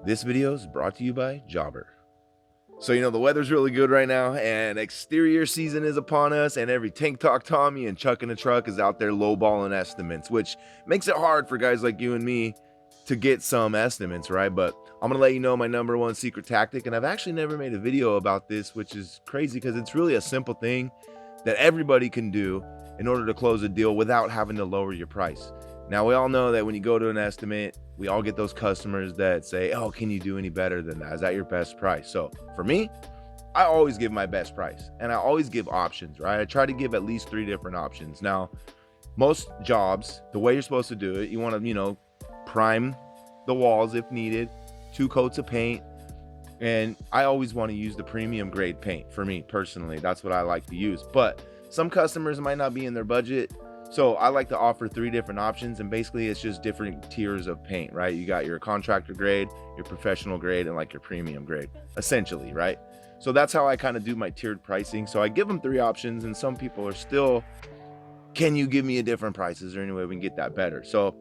This video is brought to you by Jobber. So, the weather's really good right now, and exterior season is upon us, and every Tank Talk Tommy and Chuck in a Truck is out there lowballing estimates, which makes it hard for guys like you and me to get some estimates, right? But I'm gonna let you know my number one secret tactic, and I've actually never made a video about this, which is crazy because it's really a simple thing that everybody can do in order to close a deal without having to lower your price. Now, we all know that when you go to an estimate, we all get those customers that say, oh, can you do any better than that? Is that your best price? So for me, I always give my best price, and I always give options, right? I try to give at least 3 different options. Now, most jobs, the way you're supposed to do it, you want to, prime the walls if needed, 2 coats of paint. And I always want to use the premium grade paint. For me personally, that's what I like to use. But some customers might not be in their budget. So I like to offer 3 different options, and basically it's just different tiers of paint, right? You got your contractor grade, your professional grade, and like your premium grade, essentially, right? So that's how I kind of do my tiered pricing. So I give them 3 options, and some people are still, can you give me a different price? Is there any way we can get that better? So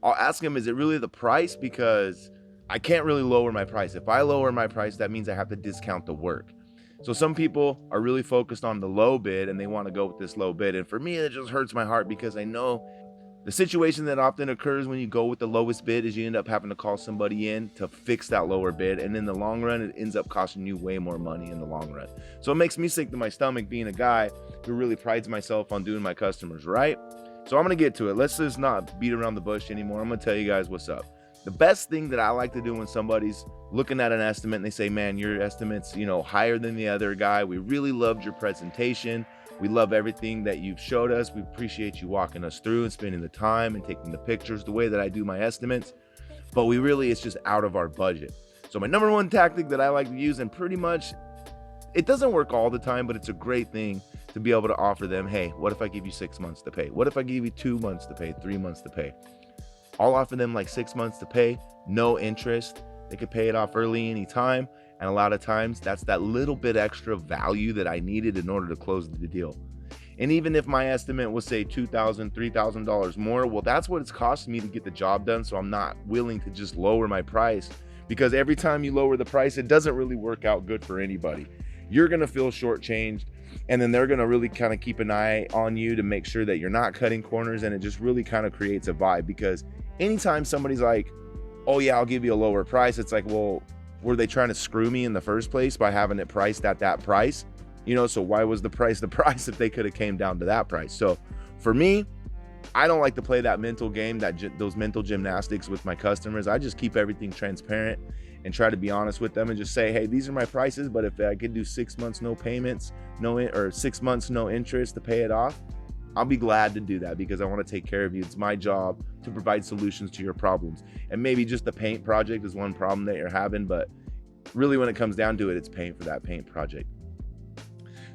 I'll ask them, is it really the price? Because I can't really lower my price. If I lower my price, that means I have to discount the work. So some people are really focused on the low bid and they want to go with this low bid. And for me, it just hurts my heart because I know the situation that often occurs when you go with the lowest bid is you end up having to call somebody in to fix that lower bid. And in the long run, it ends up costing you way more money in the long run. So it makes me sick to my stomach being a guy who really prides myself on doing my customers right. So I'm going to get to it. Let's just not beat around the bush anymore. I'm going to tell you guys what's up. The best thing that I like to do when somebody's looking at an estimate and they say, man, your estimate's, higher than the other guy. We really loved your presentation. We love everything that you've showed us. We appreciate you walking us through and spending the time and taking the pictures the way that I do my estimates. But it's just out of our budget. So my number one tactic that I like to use, and pretty much it doesn't work all the time, but it's a great thing to be able to offer them, hey, what if I give you 6 months to pay? What if I give you 2 months to pay, 3 months to pay? I'll offer them like 6 months to pay, no interest. They could pay it off early anytime. And a lot of times that's that little bit extra value that I needed in order to close the deal. And even if my estimate was say $2,000, $3,000 more, well, that's what it's costing me to get the job done. So I'm not willing to just lower my price, because every time you lower the price, it doesn't really work out good for anybody. You're going to feel shortchanged, and then they're going to really kind of keep an eye on you to make sure that you're not cutting corners. And it just really kind of creates a vibe, because anytime somebody's like, oh yeah, I'll give you a lower price, it's like, well, were they trying to screw me in the first place by having it priced at that price? So why was the price if they could have came down to that price? So for me, I don't like to play that mental game, those mental gymnastics with my customers. I just keep everything transparent and try to be honest with them and just say, hey, these are my prices, but if I could do 6 months no payments, or 6 months no interest to pay it off, I'll be glad to do that, because I want to take care of you. It's my job to provide solutions to your problems. And maybe just the paint project is one problem that you're having, but really when it comes down to it, it's paying for that paint project.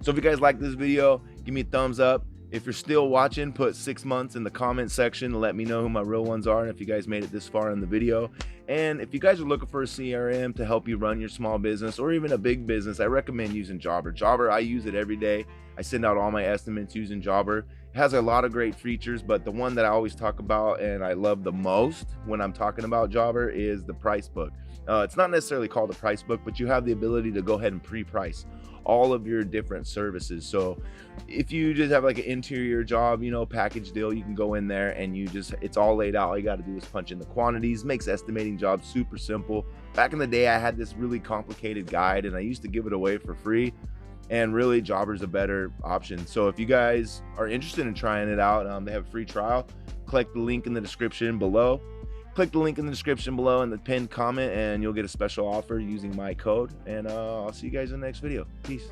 So if you guys like this video, give me a thumbs up. If you're still watching, put 6 months in the comment section to let me know who my real ones are and if you guys made it this far in the video. And if you guys are looking for a CRM to help you run your small business or even a big business, I recommend using Jobber. Jobber, I use it every day. I send out all my estimates using Jobber. It has a lot of great features, but the one that I always talk about and I love the most when I'm talking about Jobber is the price book. It's not necessarily called a price book, but you have the ability to go ahead and pre-price all of your different services. So if you just have like an interior job, package deal, you can go in there and it's all laid out. All you got to do is punch in the quantities. Makes estimating jobs super simple. Back in the day, I had this really complicated guide and I used to give it away for free. And really, Jobber's a better option. So if you guys are interested in trying it out, they have a free trial. Click the link in the description below. Click the link in the description below in the pinned comment and you'll get a special offer using my code. And I'll see you guys in the next video. Peace.